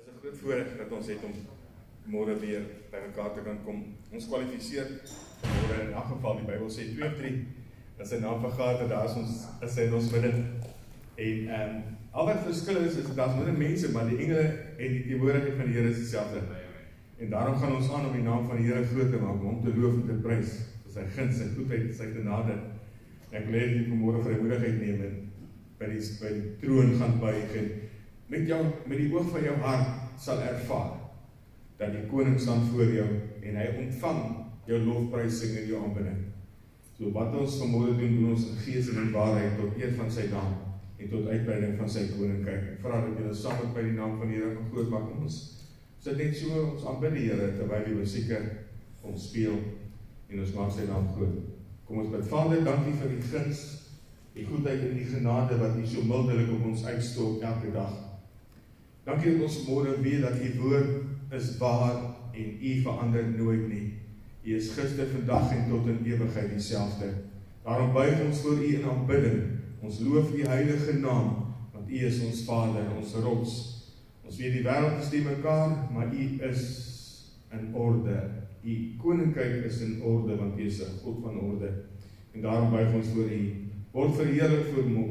is 'n groot voorreg dat ons het om môre weer by mekaar te kan kom. Ons kwalifiseer môre in elk geval, die Bybel sê 2 of 3, as sy naam vergader, daar is hy in ons midde. En al wat verskil is daar is minder mense, maar die engele en die teenwoordigheid van die Here is dieselfde. En daarom gaan ons aan om die naam van die Here groot te maak, om hom te loof en te prys, vir sy guns, sy goedheid, sy genade. En ek wil hê jy vanmôre vrymoedigheid neem en by die troon gaan buig en met die oog van jou hart sal ervaar dat die koning staan voor jou en hy ontvang jou lofprysing en jou aanbidding. So wat ons vanmôre doen ons in gees en in waarheid tot eer van sy naam en tot uitbreiding van sy koninkryk. Ek vra dat julle saam met by die naam van die Here gaan groot maak. Ons sit net so, ons aanbid die Here terwyl die musieke ons speel en ons maak sy naam groot. Kom ons bid. Vader, dankie vir die guns, die goedheid en die genade wat U so mildelik op ons uitstort elke dag. Dankie dat ons môre weet dat U woord is waar en U verander nooit nie. U is gister, vandag en tot in ewigheid dieselfde. Daarom buig ons voor U in aanbidding. Ons loof U heilige naam, want U is ons Vader, ons rots. Ons weet die wêreld is die mekaar, maar U is in orde. U koninkryk is in orde, want U is 'n God van orde. En daarom buig ons voor U. Word verheerlik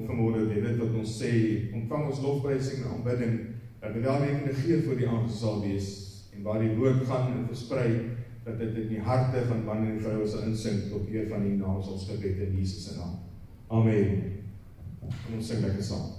vanmôre dit wat ons sê. Ontvang ons lofprysing en aanbidding, dat dit welwetende gee voor die aangesig sal wees. En waar die woord gaan en versprei, dat dit in die harte van man en vrou sal insink tot eer van die naam ons gebed in Jesus se naam. Amen. Kom ons sing lekker saam.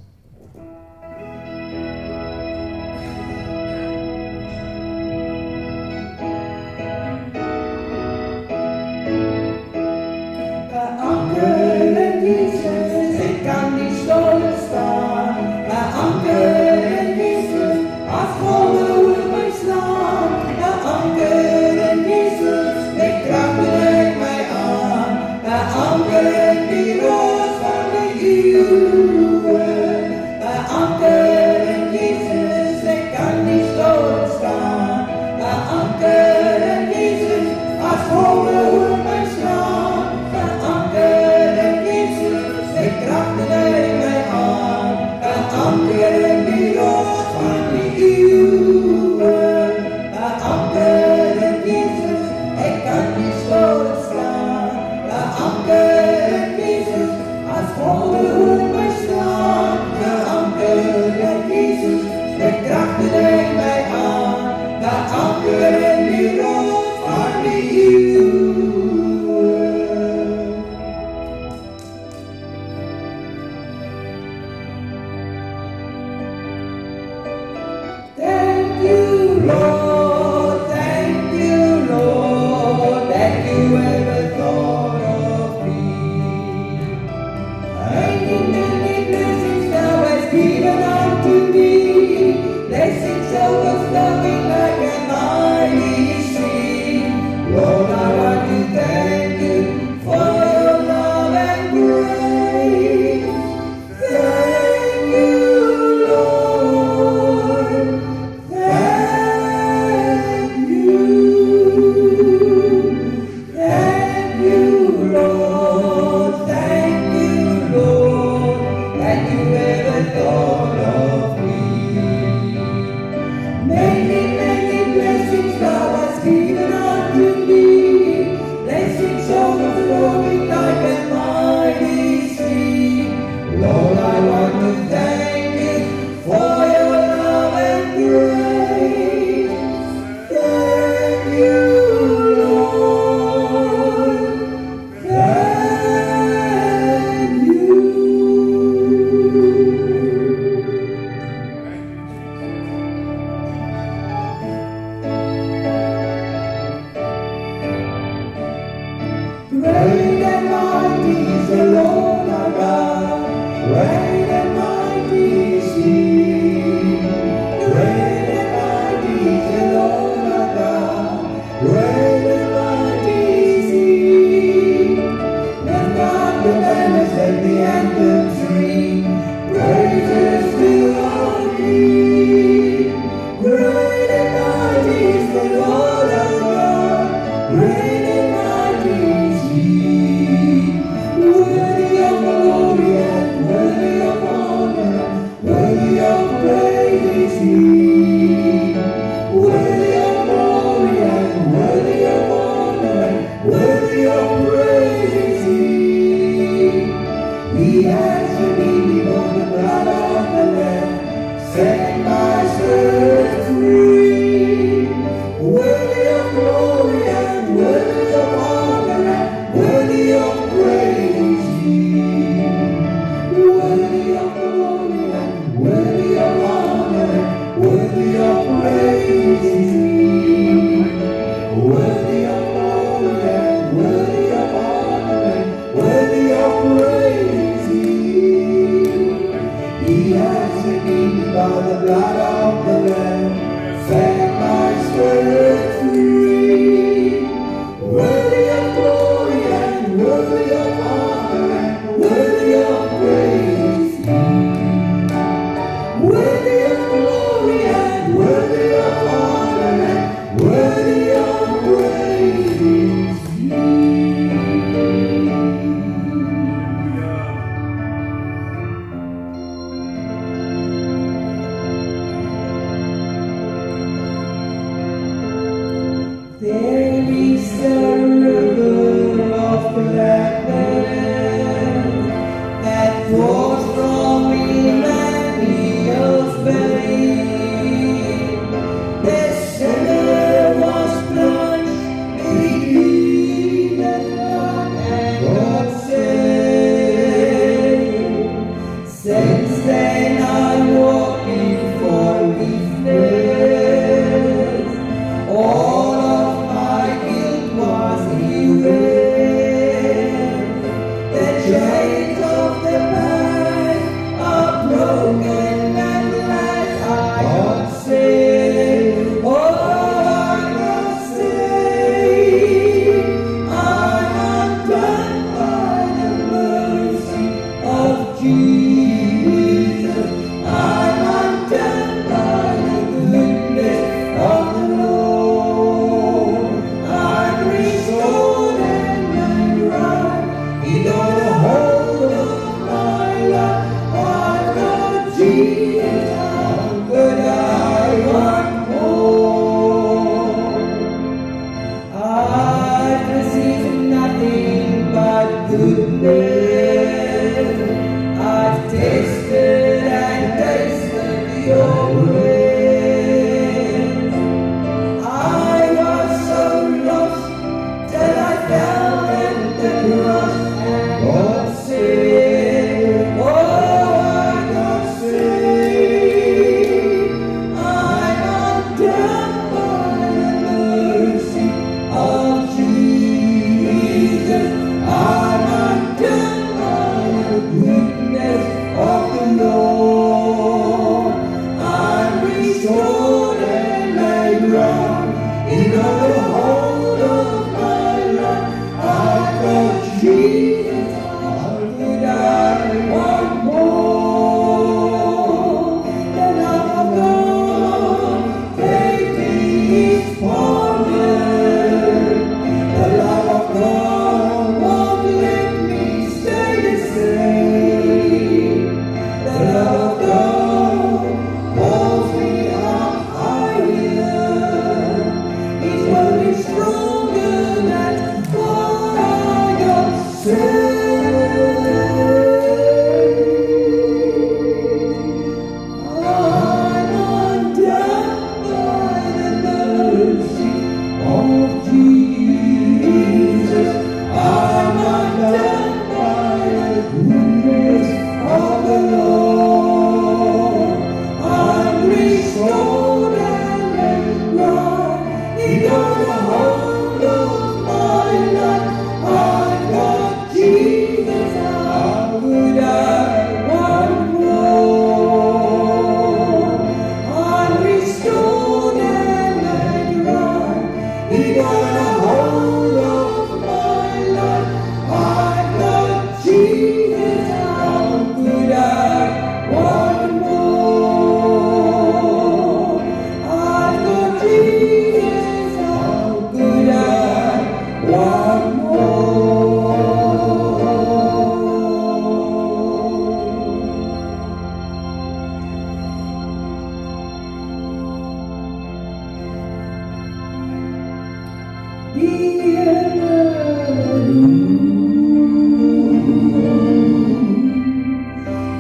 Praise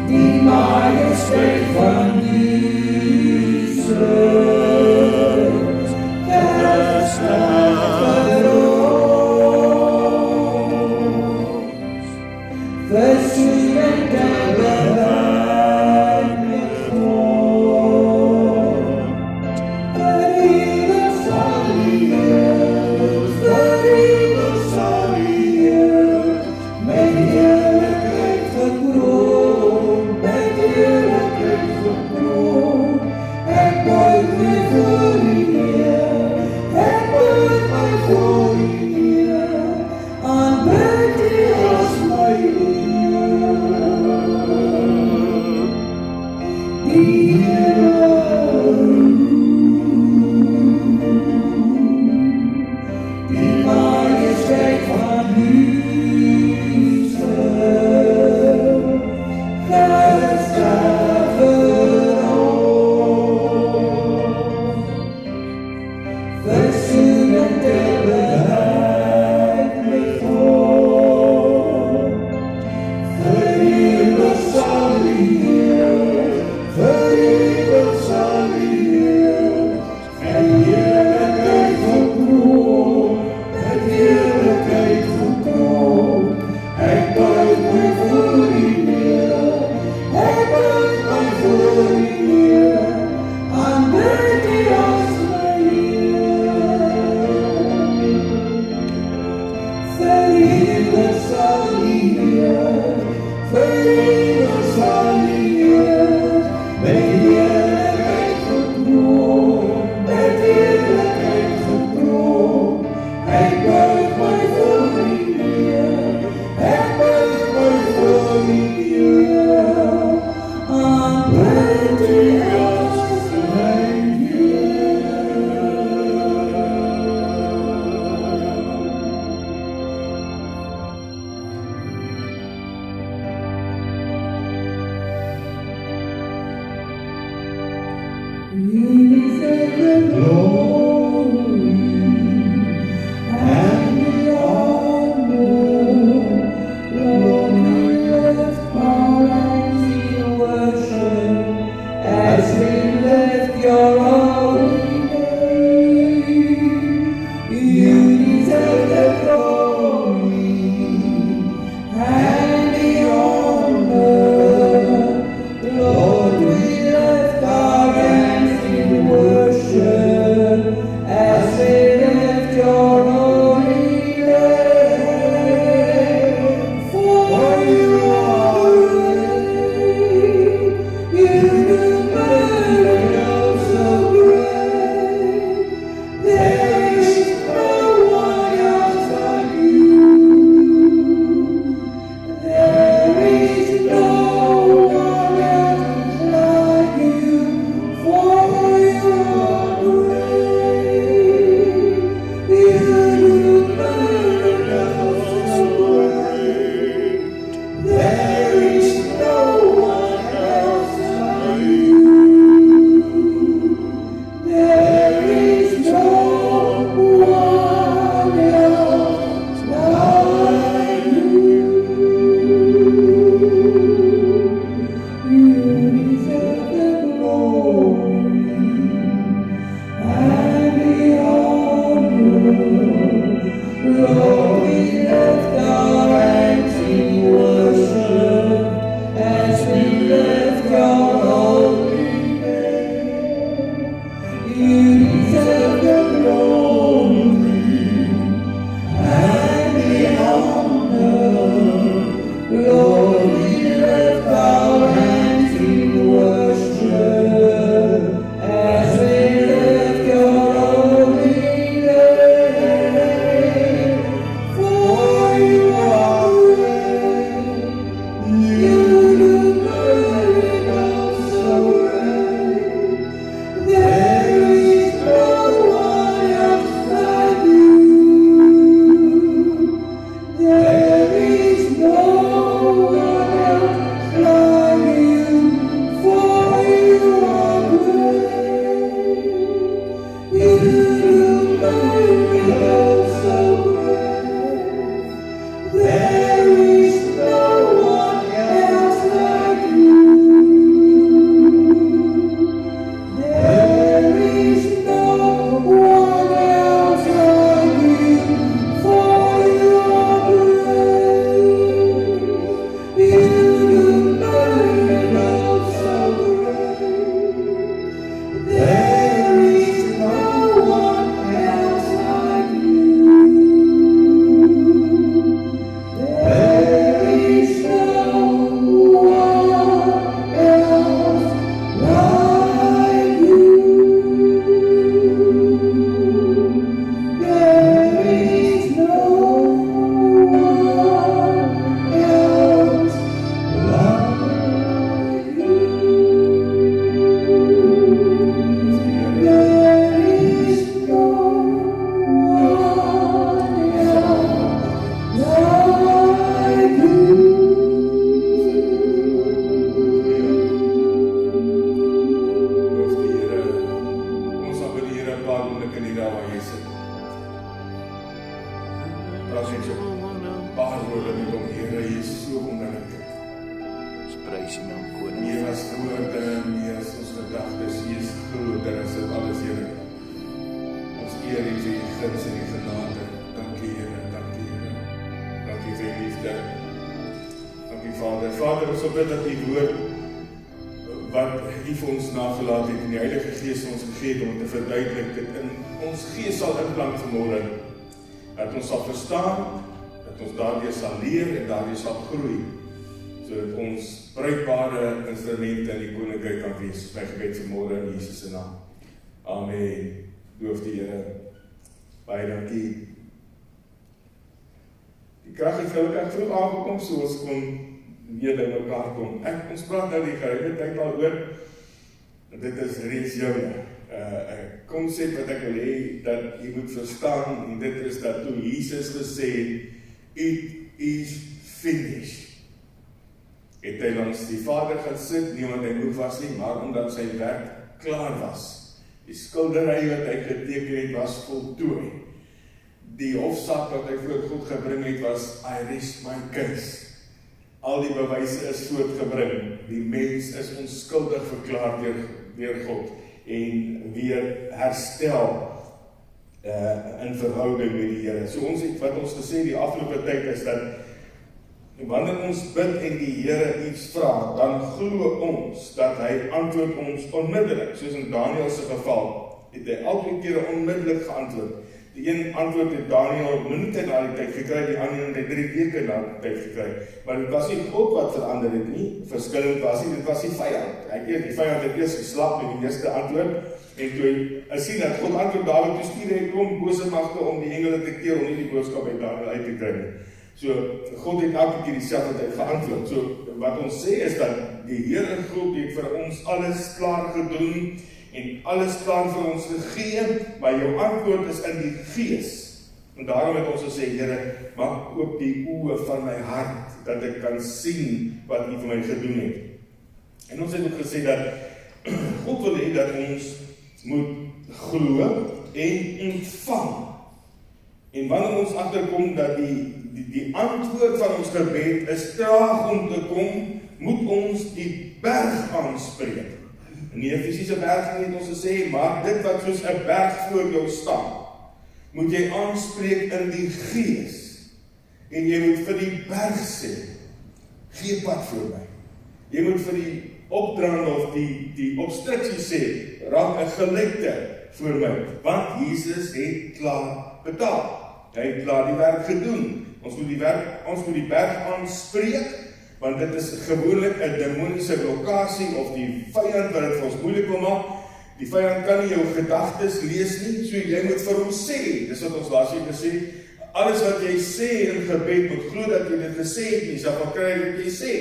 Die Majestät von dir. Amen. Loof die Here. Baie dankie. Die krag het gelukkig vroeg aangekom, so ons kon weer by mekaar kom. Ons praat nou die geruime tyd al oor, dit is reeds jou konsep wat ek wil hê, dat jy moet verstaan, en dit is dat toe Jesus gesê het, it is finished. Het hy langs die Vader gaan sit, nie omdat hy moeg was nie, maar omdat sy werk klaar was. Die skildery wat hy geteken het, was voltooi. Die hofsaak wat hy voor God gebring het, was, I rest my case. Al die bewyse is voortgebring. Die mens is onskuldig verklaar deur God en weer herstel in verhouding met die Here. So wat ons gesê die afgelope tyd is dat wanneer ons bid en die Here iets vra, dan glo ons dat hy antwoord ons onmiddellik. Soos in Daniel se geval, het hy albei kere onmiddellik geantwoord. Die een antwoord het Daniel minute na die tyd gekry, die ander het 3 weke na die tyd gekry. Maar dit was nie God wat verander het nie, verskillend was nie, dit was die vyand. Die vyand het eers geslag met die eerste antwoord, en toe hy sien dat God antwoord daarop, toe stuur hy kom bose magte om die engele te keer, om nie die boodskap uit Daniel uit te kry nie. So, God het elke keer dieselfde tyd geantwoord. So, wat ons sê is dat die Here God het vir ons alles klaar gedoen, en alles klaar vir ons gegee, maar jou antwoord is in die gees. En daarom het ons gesê, Here, maak oop die oë van my hart, dat ek kan sien wat U vir my gedoen het. En ons het ook gesê dat God wil hê dat ons moet glo en ontvang. En wanneer ons agterkom dat die antwoord van ons gebed is traag om te kom, moet ons die berg aanspreek. Nie 'n fisiese berg nie het ons gesê, maar dit wat soos 'n berg voor jou staan, moet jy aanspreek in die gees. En jy moet vir die berg sê, gee pad voor my. Jy moet vir die opdrang of die obstruksie sê, raak 'n gelekte voor my, want Jesus het klaar betaal. Hy het klaar die werk gedoen. Ons moet die berg aanspreek, want dit is gewoonlik 'n demoniese lokasie of die vyand wat dit vir ons moeilik wil maak. Die vyand kan nie jou gedagtes lees nie, so jy moet vir hom sê. Dis wat ons laasweek gesê, alles wat jy sê in gebed moet glo dat jy dit gesê het, jy sal van kry wat jy sê.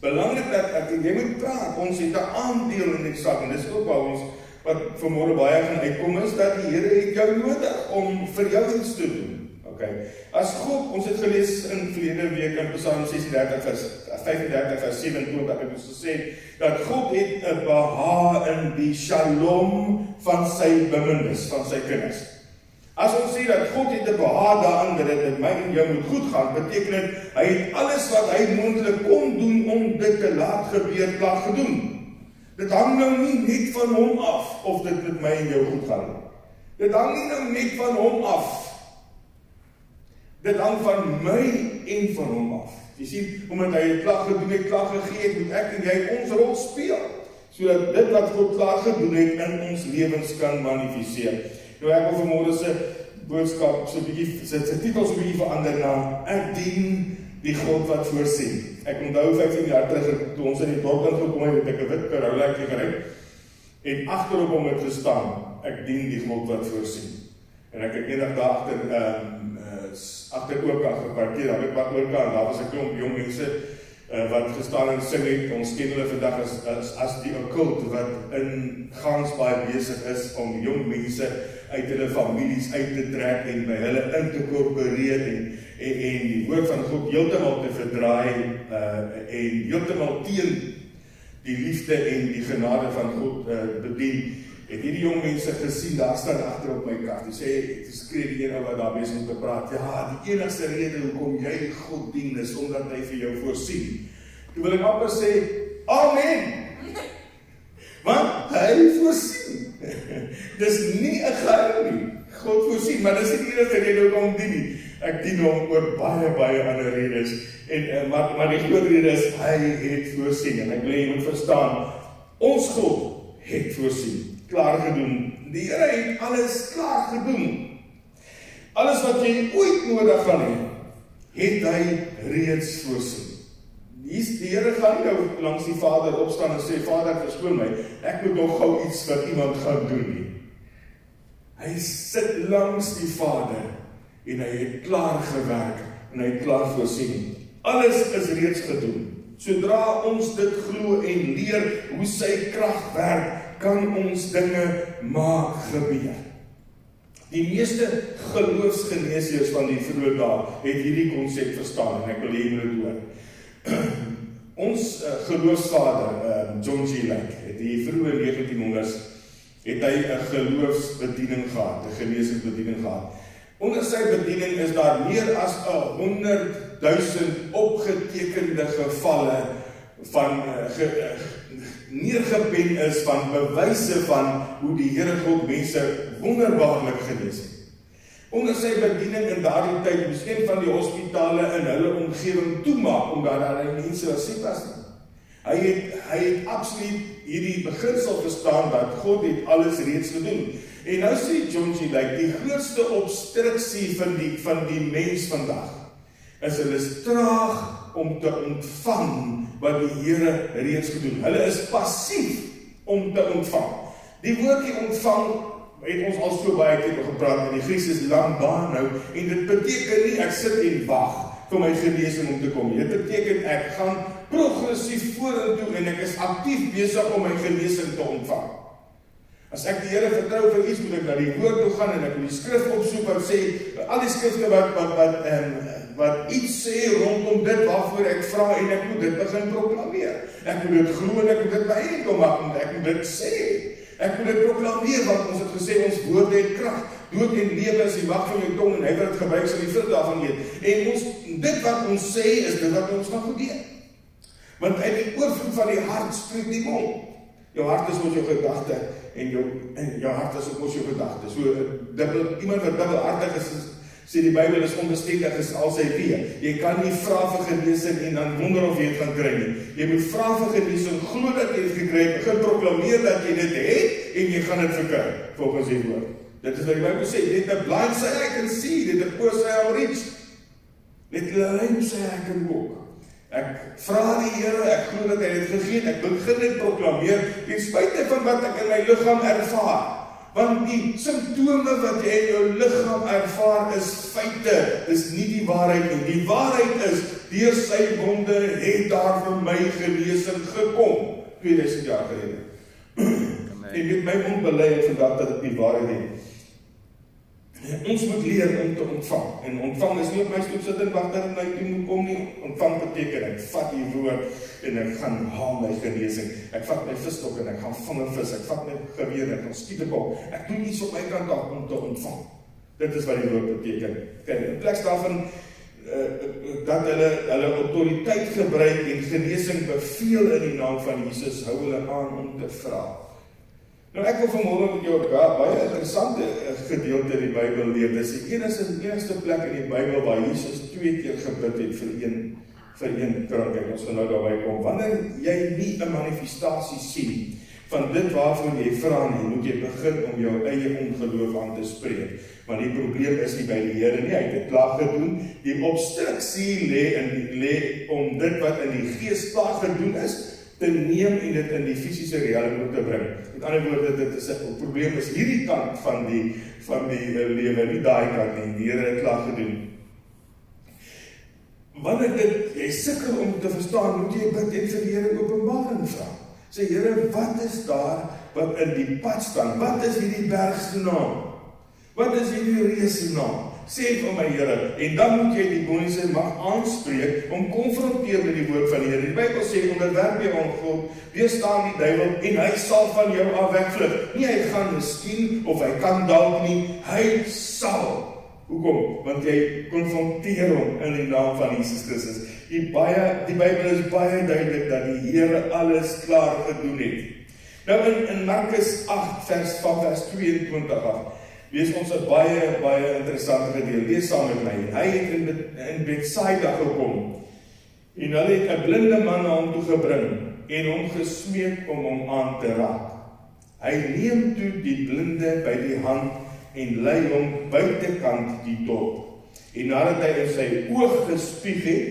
Belangrik dat jy moet praat, ons het 'n aandeel in die saak, en dis ook waar ons wat vanmôre baie gaan uitkom is, dat die Here het jou nodig om vir jou iets te doen. Okay. As God, ons het gelees in verlede week in Psalm 35 vers 27 het ons gesê, dat God het 'n behaag in die shalom van sy bemindes, van sy kinders. As ons sê dat God het 'n behaag daarin, dat dit met my en jou moet goed gaan, beteken dit, hy het alles wat hy moontlik kon doen om dit te laat gebeur, klaar gedoen. Dit hang nou nie net van hom af, of dit met my en jou goed gaan. Dit hang nie nou net van hom af. Dit hang van my en van hom af. Jy sien, omdat hy het klaar gedoen het, klaar gegee het, moet ek en jy ons rol speel, sodat dit wat God klaar gedoen het, in ons lewens kan manifesteer. Nou ek wil vanmôre se boodskap so 'n bietjie, sy titel so 'n bietjie verander na, ek dien die God wat voorsien. Ek onthou 15 jaar terug, toe ons in die dorp ingekom het, het ek 'n wit Corollaatjie gery, en agterop hom het gestaan, ek dien die God wat voorsien. En ek het eendag daar agter Oka geparkeer, daar het wat Oka, en daar was 'n klomp jong mense wat gestaan en sing het. Ons ken hulle vandag as die okkult wat in Gansbaai besig is om jong mense uit hulle families uit te trek en by hulle in te korporeer en die woord van God heeltemal te verdraai en heeltemal teen die liefde en die genade van God bedien. Het hierdie jong mense gesien, daar staan agter op my kar. Die skree die een ou wat daar besig om te praat, ja, die enigste rede hoekom jy God dien is omdat hy vir jou voorsien. Toe wil ek amper sê, amen. Want hy voorsien. Dis nie 'n geheim nie. God voorsien, maar dis nie die enigste rede hoekom dien nie. Ek dien hom oor baie ander redes. Maar die groot rede is, hy het voorsien. En ek wil jy moet verstaan, ons God het voorsien. Klaar gedoen. Die Here het alles klaar gedoen. Alles wat jy ooit nodig gaan hê, het hy reeds voorsien. Die Here gaan nie nou langs die Vader opstaan en sê, Vader, verskoon my, ek moet nog gou iets wat iemand gaan doen nie. Hy sit langs die Vader en hy het klaar gewerk en hy het klaar voorsien. Alles is reeds gedoen. Sodra ons dit glo en leer hoe sy krag werk, kan ons dinge maak gebeur. Die meeste geloofsgeneesheers van die vroeë dae het hierdie konsep verstaan en ek wil hê jy moet dit hoor. Ons geloofsvader, John G. Lake, het die vroeë 1900s, het hy 'n geloofsbediening gehad, 'n genesingsbediening gehad. Onder sy bediening is daar meer as 100.000 opgetekende gevalle van neergepen is van bewyse van hoe die Here God mense wonderbaarlik genees het. Onder sy bediening in daardie tyd moes een van die hospitale in hulle omgewing toemaak omdat daar nie mense was siek was nie. Hy het absoluut hierdie beginsel verstaan dat God het alles reeds gedoen. En nou sê John G. Lake, die grootste obstruksie van die mens vandag is hulle is traag om te ontvang wat die Here reeds gedoen. Hulle is passief om te ontvang. Die woordjie ontvang het ons al so baie keer gepraat in die Grieks is lambano en dit beteken nie ek sit en wag vir my genesing om te kom. Dit beteken ek gaan progressief vorentoe en ek is aktief besig om my genesing te ontvang. As ek die Here vertrou vir iets, moet ek na die woord toe gaan en ek moet die skrif opsoek wat sê, al die skrifte wat iets sê rondom dit waarvoor ek vra en ek moet dit begin proklameer. Ek moet dit glo en ek moet dit my eiendom maak en ek moet dit sê. Ek moet dit proklameer want ons het gesê ons woorde het krag. Dood en lewe is die mag van jou tong en hy wat dit gebruik sal die vrug daarvan eet. En dit wat ons sê is dit wat ons gaan gebeur. Want uit die oorvloed van die hart spreek die mond. Jou hart is mos jou gedagte en jou hart is ook mos jou gedagte. So iemand wat dubbelhartig is, sê die Bybel is onbestendig is al sy weë. Jy kan nie vra vir genesing en dan wonder of jy dit gaan kry nie. Jy moet vra vir genesing, glo dat jy dit gekry het, begin proklameer dat jy dit het en jy gaan dit verkry volgens die woord. Dit is wat die Bybel sê, let the blind say I can see, let the poor say I'm rich. Let the lame say I can walk. Ek vra die Here, ek glo dat hy dit gegee het, ek begin dit proklameer, ten spyte van wat ek in my liggaam ervaar. Want die simptome wat jy in jou liggaam ervaar is feite, is nie die waarheid nie. Die waarheid is, deur sy wonde het daar vir my genesing gekom, 2000 jaar gelede. En met my mond bely ek vandag dat dit die waarheid is. Ons moet leer om te ontvang. En ontvang is nie op my stoep sit en wag dat my toe moet kom nie. Ontvang beteken ek vat die woord en ek gaan haal my genesing. Ek vat my visstok en ek gaan vang 'n vis. Ek vat my geweer en ek gaan skiet 'n kop. Ek doen iets op my kant af om te ontvang. Dit is wat die woord beteken. Kyk, in plaas daarvan dat hulle autoriteit gebruik en genesing beveel in die naam van Jesus, hou hulle aan om te vra. Nou ek wil vanmôre met jou 'n baie interessante gedeelte in die Bybel leer. Dit is die enigste plek in die Bybel waar Jesus 2 keer gebid het vir een krankheid. Ons gaan nou daarby kom. Wanneer jy nie 'n manifestasie sien van dit waarvoor jy vra nie, moet jy begin om jou eie ongeloof aan te spreek. Want die probleem is nie by die Here nie, hy het dit klaar gedoen. Die obstruksie lê om dit wat in die gees klaar gedoen is, te neem en dit in die fisiese realiteit te bring. Met ander woorde, dit is 'n probleem is hierdie kant van die lewe, nie daai kant nie. Die Here het klaar gedoen. Wanneer jy sukkel om te verstaan, moet jy bid en vir die Here openbaring vra. Sê Here, wat is daar wat in die pad staan? Wat is hierdie berg se naam? Wat is hierdie reus se naam? Sê vir my Here, en dan moet jy die demoniese mag aanspreek om konfronteer met die woord van die Here. Die Bybel sê onderwerp jou aan God, weerstaan die duiwel en hy sal van jou af wegvlug. Nie hy gaan miskien of hy kan dalk nie, hy sal. Hoekom? Want jy konfronteer hom in die naam van Jesus Christus. Die Bybel is baie duidelik dat die Here alles klaar gedoen het. Nou in Markus 8 vers 22 af. Wees ons 'n baie interessante gedeelte. Lees saam met my. Hy het in Bethsaida gekom en hulle het 'n blinde man na hom toe gebring en hom gesmeek om hom aan te raak. Hy neem toe die blinde by die hand en lei hom buitekant die dorp. En nadat hy in sy oog gespieg het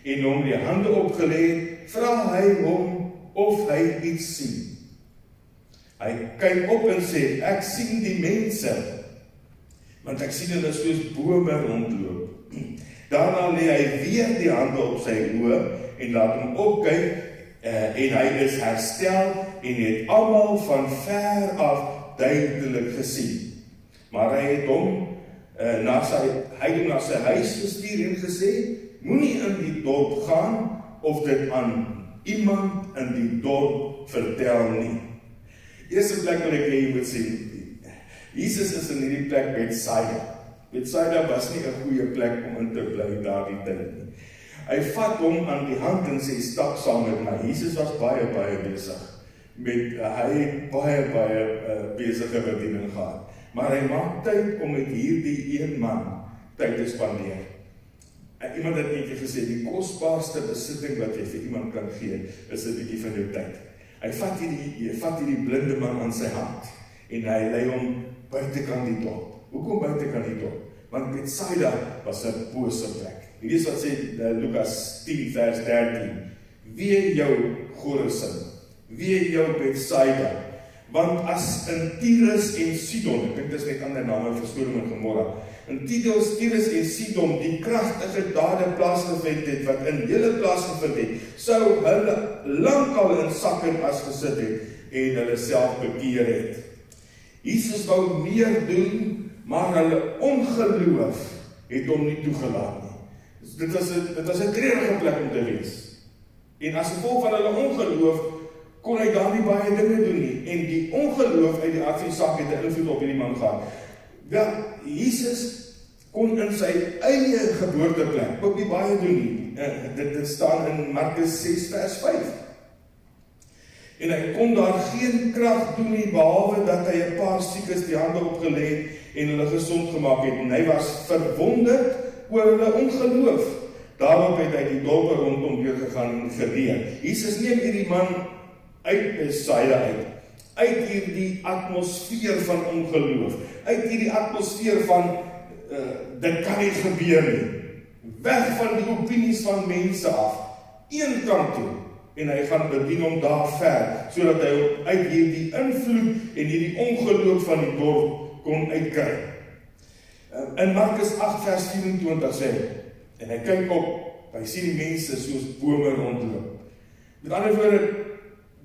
en hom die hande opgelê het, vra hy hom of hy iets sien. Hy kyk op en sê, ek sien die mense, want ek sien hulle soos bome rondloop. Daarna lê hy weer die hande op sy oë en laat hom opkyk en hy is herstel en het almal van ver af duidelik gesien. Maar hy het hom na sy huis gestuur en gesê, moenie in die dorp gaan of dit aan iemand in die dorp vertel nie. Eerste plek wat ek jy moet sien, Jesus is in hierdie plek Bethsaida. Bethsaida was nie 'n goeie plek om in te bly daardie tyd nie. Hy vat hom aan die hand en sê, stap saam met my. Jesus was baie besig. Hy het baie besige bediening gehad. Maar hy maak tyd om met hierdie een man tyd te spandeer. Iemand het netjie gesê, die kosbaarste besitting wat jy vir iemand kan gee, is 'n bietjie van jou tyd. Hy vat hierdie blinde man aan sy hand en hy lei hom buitekant die dorp. Hoekom buitekant die dorp? Want Bethsaida was 'n bose plek. Lees wat sê Lukas 10 vers 13. Wee jou Chorazin, wee jou Bethsaida, want as in Tyrus en Sidon, ek dink dis net ander name vir Sodom en Gomorra, in Tyrus en Sidon die kragtige dade plaasgevind het, wat in hele plaasgevind het, sou hulle lankal in sak en as gesit het, en hulle self bekeer het. Jesus wou meer doen, maar hulle ongeloof het hom nie toegelaat nie. Dit was 'n treurige plek om te wees. En as gevolg van hulle ongeloof, kon hy daar nie baie dinge doen nie. En die ongeloof uit die aard van die saak het 'n invloed op hierdie man gehad. Wel, Jesus kon in sy eie geboorteplek ook nie baie doen nie. Dit staan in Markus 6 vers 5. En hy kon daar geen krag doen nie, behalwe dat hy 'n paar siekes die hande opgelê het en hulle gesond gemaak het. En hy was verwonderd oor hulle ongeloof. Daarop het hy die dorpe rondom deurgegaan en geleer. Jesus neem hierdie man uit Bethsaida uit hierdie atmosfeer van ongeloof, uit hierdie atmosfeer van dit kan nie gebeur nie, weg van die opinies van mense af, een kant toe, en hy gaan bedien hom daar ver, sodat hy uit hierdie invloed en hierdie ongeloof van die dorp kon uitkry. In Markus 8 vers 24 sê, en hy kyk op, hy sien die mense soos bome rondloop. Met ander woorde,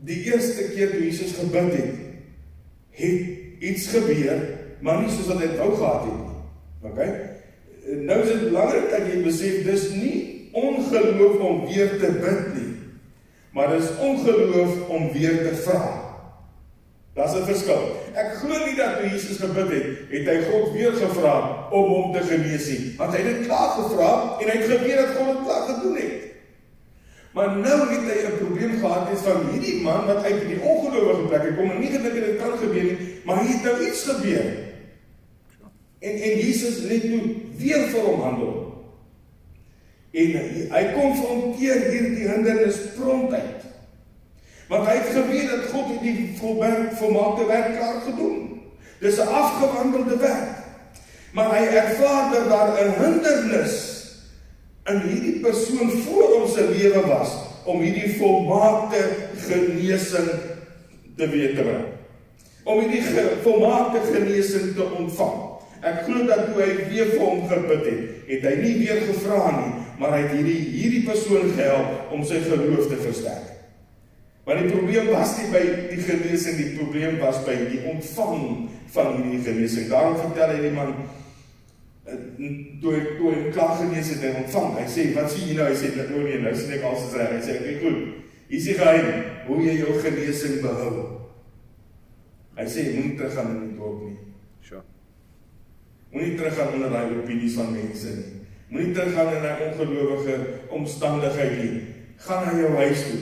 die eerste keer toe Jesus gebid het iets gebeur, maar nie soos wat hy wou gehad het nie. Okay? Nou is dit belangrik dat jy besef, dis nie ongeloof om weer te bid nie, maar dis ongeloof om weer te vra. Daar's 'n verskil. Ek glo nie dat toe Jesus gebid het hy God weer gevra om hom te genees nie, want hy het dit klaar gevra en hy het geweet dat God dit klaar gedoen het. Maar nou het hy 'n probleem gehad het van hierdie man wat uit die ongelowige plek kom en nie gedink het dit kan gebeur nie, maar hier het nou iets gebeur. En Jesus net nou weer vir hom handel. En hy konfronteer hierdie hindernis prontuit. Want hy het geweet dat God het die volmaakte werk klaar gedoen. Dis 'n afgewandelde werk. Maar hy ervaar dat daar 'n hindernis in hierdie persoon voor ons se lewe was om hierdie volmaakte genesing te weet te bring. Om hierdie volmaakte genesing te ontvang. Ek glo dat toe hy weer vir hom gebid het hy nie weer gevra nie, maar hy het hierdie persoon gehelp om sy geloof te versterk. Maar die probleem was nie by die genesing, die probleem was by die ontvang van hierdie genesing. Daarom vertel hy die man, toe hy klaar genees het en ontvang, hy sê, wat sê jy nou? Hy sê, nou sê ek alles is reg. Hy sê, okay, goed, hier is die geheim, hoe jy jou genesing behou. Hy sê, jy moet nie teruggaan in die dorp nie. Sure. Moet nie teruggaan onder die opinies van mense nie. Moet nie teruggaan in die ongelowige omstandigheid nie. Gaan na jou huis toe.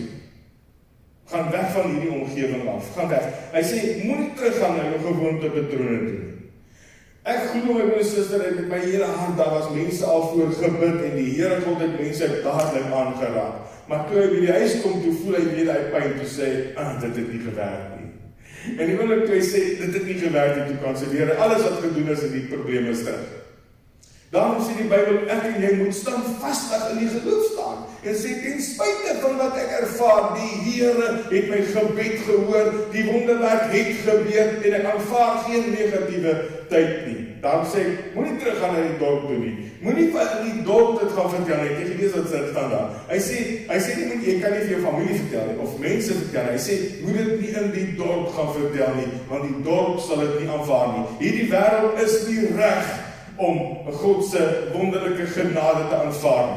Gaan weg van hierdie omgewing af. Gaan weg. Hy sê, moet nie teruggaan na jou gewoonte patrone toe nie. Ek glo my broer en suster, met my hele hart, daar was mense al voor gebid en die Here God het mense dadelik aangeraak. Maar toe hy by die huis kom, toe voel hy weer hy pyn, toe sê, dit het nie gewerk nie. En die oomblik toe hy sê, dit het nie gewerk nie, toe kan sy Here, alles wat gedoen is en die probleem is terug. Daarom sê die Bybel, ek en jy moet standvastig in die geloof staan en sê, ten spyte van wat ek ervaar, die Here het my gebed gehoor, die wonderwerk het gebeur en ek aanvaar geen negatiewe tyd nie. Daarom sê ek, moenie teruggaan na die dorp toe nie. Moenie in die dorp dit gaan vertel nie. Jy gelees wat sit staan daar. Hy sê nie, jy kan nie vir jou familie vertel nie, of mense vertel. Hy sê, moet dit nie in die dorp gaan vertel nie, want die dorp sal dit nie aanvaar nie. Hierdie wêreld is nie reg om God se wonderlike genade te aanvaar.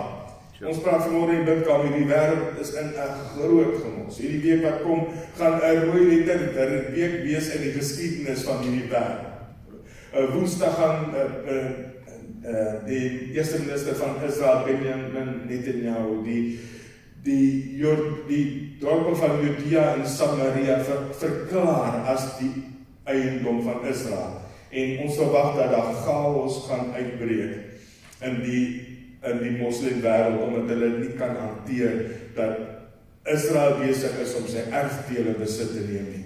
Ons praat vanmorgen in die bidkamer, die wêreld is in 'n groot gemors. Hierdie week wat kom, gaan 'n rooi letter week wees in die geskiedenis van hierdie wêreld. Woensdag gaan die eerste minister van Israel, Benjamin Netanyahu, die dorpe van Judea en Samaria verklaar as die eiendom van Israel. En ons verwag dat daar chaos gaan uitbreek in die moslimwêreld, omdat hulle nie kan hanteer dat Israel besig is om sy erfdele besit te neem nie.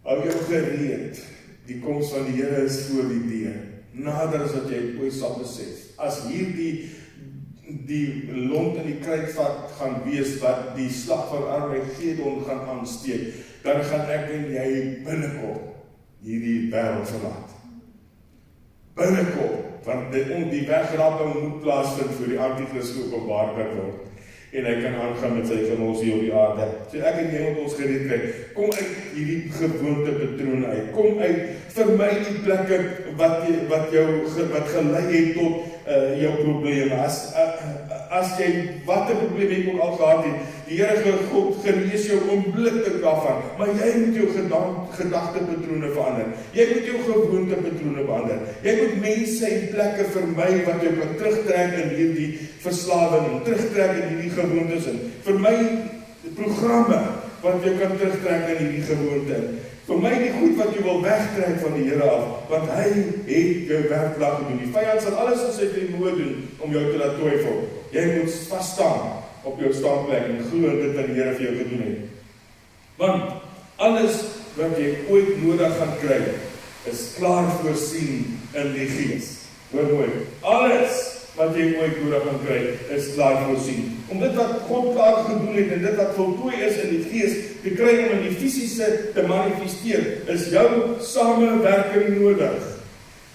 Hou jou gereed, die koms van die Here is voor die deur, nader as wat jy ooit sal besef. As hierdie lont in die kruitvat gaan wees wat die slag van Armageddon gaan aansteek, dan gaan ek en jy binnekort hierdie wêreld verlaat. Binnekort, want die wegrapping moet plaasvind voor die Antichrist openbaar kan word. En hy kan aangaan met sy gemors hier op die aarde. So ek en jy moet ons gereed kry. Kom uit hierdie gewoonte patrone uit. Kom uit, vermy die plekke wat gelei het tot jou probleme. As jy watter probleem jy ook al gehad het, die Here God genees jou onmiddellik daarvan, maar jy moet jou gedagtepatrone verander. Jy moet jou gewoontepatrone verander. Jy moet mense en plekke vermy wat jou kan terugtrek in hierdie verslawing, terugtrek in hierdie gewoontes in. Vermy programme wat jou kan terugtrek in hierdie gewoonte. Vermy die goed wat jy wil wegtrek van die Here af, want hy het jou werklag gedoen. Die vyand sal alles in sy vermoë doen om jou te laat twyfel. Jy moet vas staan op jou standplek en glo dit wat die Here vir jou gedoen het. Want alles wat jy ooit nodig gaan kry, is klaar voorsien in die Gees. Hoor mooi, alles wat jy ooit nodig gaan kry, is klaar voorsien. Om dit wat God klaar gedoen het en dit wat voltooi is in die Gees te kry om in die fisiese te manifesteer, is jou samewerking nodig.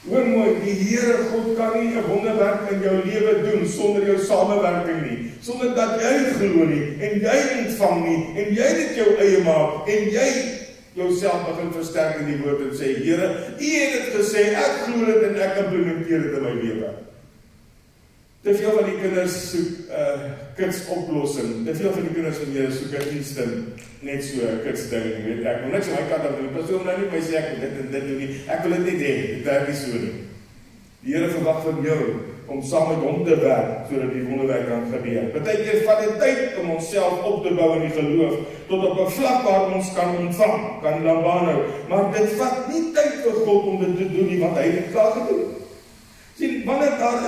Hoor mooi, die Here God kan nie 'n wonderwerk in jou lewe doen sonder jou samewerking nie, sonder dat jy glo nie, en jy ontvang nie, en jy dit jou eie maak, en jy jouself begin versterk in die woord en sê, Here, U het dit gesê, ek glo dit en ek implementeer dit in my lewe. Te veel van die kinders soek kidsoplossing. Te veel van die kinders van Here soek 'n instant, net so 'n kidsding, jy weet. Ek wil niks aan my kant af doen. Persoon nou nie my sê ek wil dit en dit doen nie. Ek wil dit net hê. Dit werk nie so nie. Die Here verwag van jou om saam met hom te werk sodat die wonderwerk kan gebeur. Partykeer vat dit tyd om onsself op te bou in die geloof tot op 'n vlak waar ons kan ontvang, kan lambaanhou. Maar dit vat nie tyd vir God om dit te doen nie, want hy het dit klaar gedoen. Sien, wanneer daar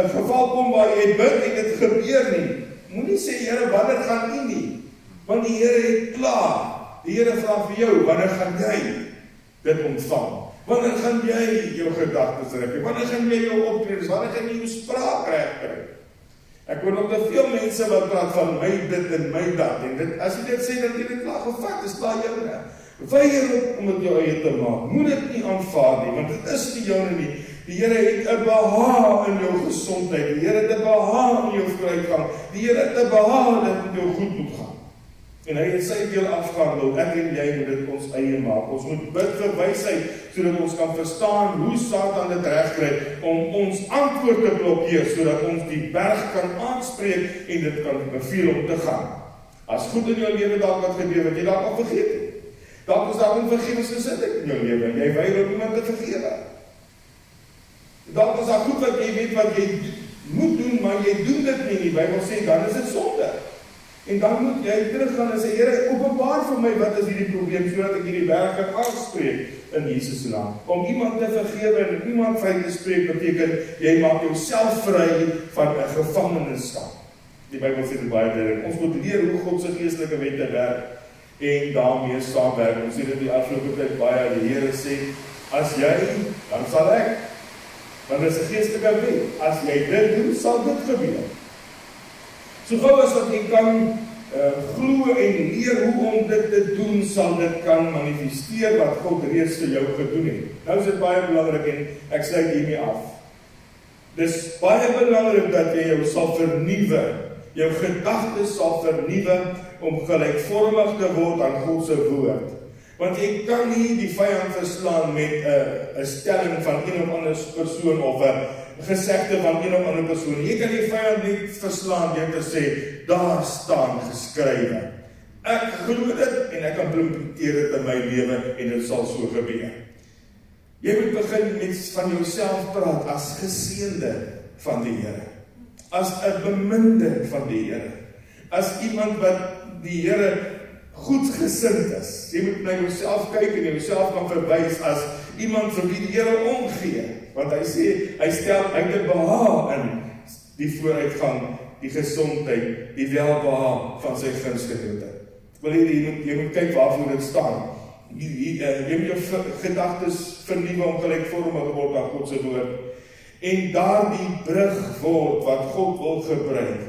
'n geval kom waar jy bid en dit gebeur nie, moenie sê, Here, wanneer gaan U nie? Want die Here het klaar. Die Here vra vir jou, wanneer gaan jy dit ontvang? Wanneer gaan jy jou gedagtes reg? Wanneer gaan jy jou optredes? Wanneer gaan jy jou spraak reg kry? Ek hoor nog te veel mense wat praat van my dit en my dat. En dit, as jy dit sê, dan jy dit klaar gevat, is klaar jou reg. Weier om dit jou eie te maak. Moet dit nie aanvaar nie, want dit is nie joune nie. Die Here het 'n behaag in jou gesondheid. Die Here het 'n behaag in jou vooruitgang. Die Here het 'n behaag dat dit jou goed moet gaan. En hy het sy deel afgehandel. Ek en jy moet dit ons eie maak. Ons moet bid vir wysheid sodat ons kan verstaan hoe Satan dit regkry om ons antwoord te blokkeer sodat ons die berg kan aanspreek en dit kan beveel om te gaan. As goed in jou lewe dalk wat gebeur wat jy dalk al vergeet het. Dalk is daar onvergewensgesindheid in jou lewe en jy weier om iemand te vergewe. Dalk is daar goed wat jy weet wat jy moet doen, maar jy doen dit nie. Die Bybel sê, dan is dit sonde. En dan moet jy teruggaan en sê, Here, openbaar vir my wat is hierdie probleem, sodat ek hierdie berg kan aanspreek in Jesus se naam. Om iemand te vergewe en iemand vry te spreek, beteken, jy maak jouself vry van 'n gevangenskap. Die Bybel sê dit baie duidelik. Ons moet leer hoe God se geestelike wette werk en daarmee saamwerk. Ons sê dit die afgelope tyd baie, die Here sê, as jy, dan sal ek. Want dit is 'n geestelike wet. As jy dit doen, sal dit gebeur. So gou as wat jy kan glo en leer hoe om dit te doen, sal dit kan manifesteer wat God reeds vir jou gedoen het. Nou is dit baie belangrik en ek sluit hiermee af. Dis baie belangrik dat jy jou sal vernuwe. Jou gedagtes sal vernuwe om gelykvormig te word aan God se woord. Want jy kan nie die vyand verslaan met 'n stelling van een of ander persoon of 'n gesegde van een of ander persoon. Jy kan die vyand net verslaan deur te sê, daar staan geskrywe. Ek glo dit en ek implementeer dit in my lewe en dit sal so gebeur. Jy moet begin met van jouself praat as geseënde van die Here. As 'n beminde van die Here. As iemand wat die Here goedgesind is. Jy moet na jouself kyk en jouself kan verwys as iemand vir wie die Here omgee. Want hy sê, hy stel uit 'n behaag in die vooruitgang, die gesondheid, die welbehaag van sy gunsgenote. Wil jy moet kyk waarvoor dit staan. Jy moet jou gedagtes vernuwe om gelykvormig te word aan God se woord. En daardie brug word wat God wil gebruik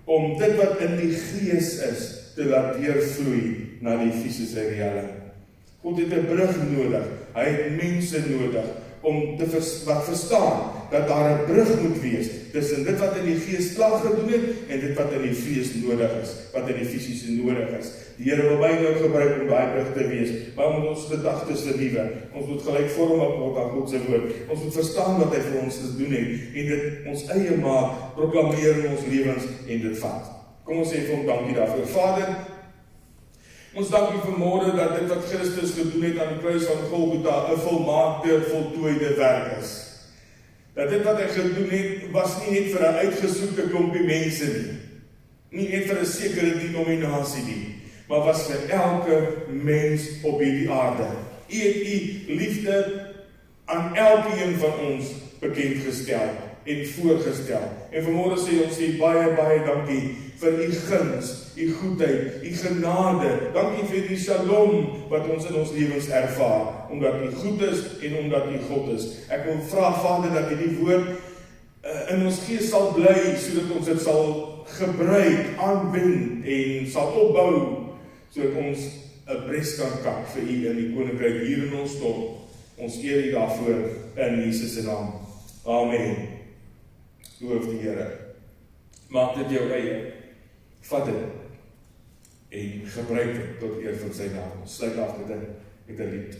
om dit wat in die gees is te laat deurvloei na die fisiese realiteit. God het 'n brug nodig. Hy het mense nodig om te wat verstaan dat daar 'n brug moet wees tussen dit wat in die gees klaar gedoen het en dit wat in die vlees nodig is, wat in die fisiese nodig is. Die Here wil baie nou gebruik om daai brug te wees, maar om ons gedagtes vernuwe. Ons moet gelykvormig word aan God se woord. Ons moet verstaan wat hy vir ons te doen het en dit ons eie maak, proklameer in ons lewens en dit vat. Kom ons sê vir hom dankie daarvoor. Vader, ons dank U vanmôre dat dit wat Christus gedoen het aan die kruis van Golgotha 'n volmaakte, voltooide werk is. Dat dit wat hy gedoen het, was nie net vir 'n uitgesoekte klompie mense nie. Nie net vir 'n sekere denominasie nie, maar was vir elke mens op hierdie aarde. U het U liefde aan elkeen van ons bekendgestel en voorgestel. En vanmôre sê ons U baie, baie dankie vir U guns, U goedheid, U genade. Dankie vir die shalom wat ons in ons lewens ervaar, omdat U goed is en omdat U God is. Ek wil vra Vader dat U die woord in ons gees sal bly, sodat ons dit sal gebruik, aanwend en sal opbou, sodat ons 'n bres kan kap vir U in die koninkryk hier in ons dorp. Ons eer U daarvoor in Jesus se naam. Amen. Loof die Here. Maak dit jou eie. Vat dit en gebruik dit tot eer van sy naam. Sluit af met 'n lied.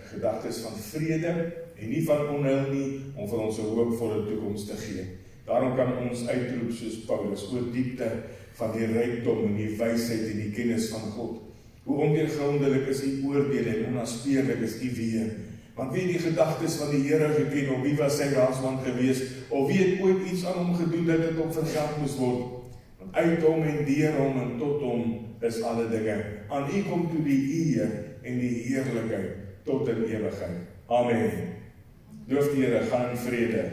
Gedagtes van vrede en nie van onheil nie, om vir ons 'n hoopvolle toekoms te gee. Daarom kan ons uitroep soos Paulus oor diepte van die rykdom en die wysheid en die kennis van God. Hoe ondeurgrondelik is die oordeele en onaspeurlik is die weë. Want wie het die gedagtes van die Here geken, of wie was sy raadsman gewees, of wie het ooit iets aan hom gedoen dat dit op vergeld moes word? Want uit hom en deur hom en tot hom is alle dinge. Aan U kom toe die eer en die heerlikheid tot in ewigheid. Amen. Loof die Here, gaan in vrede.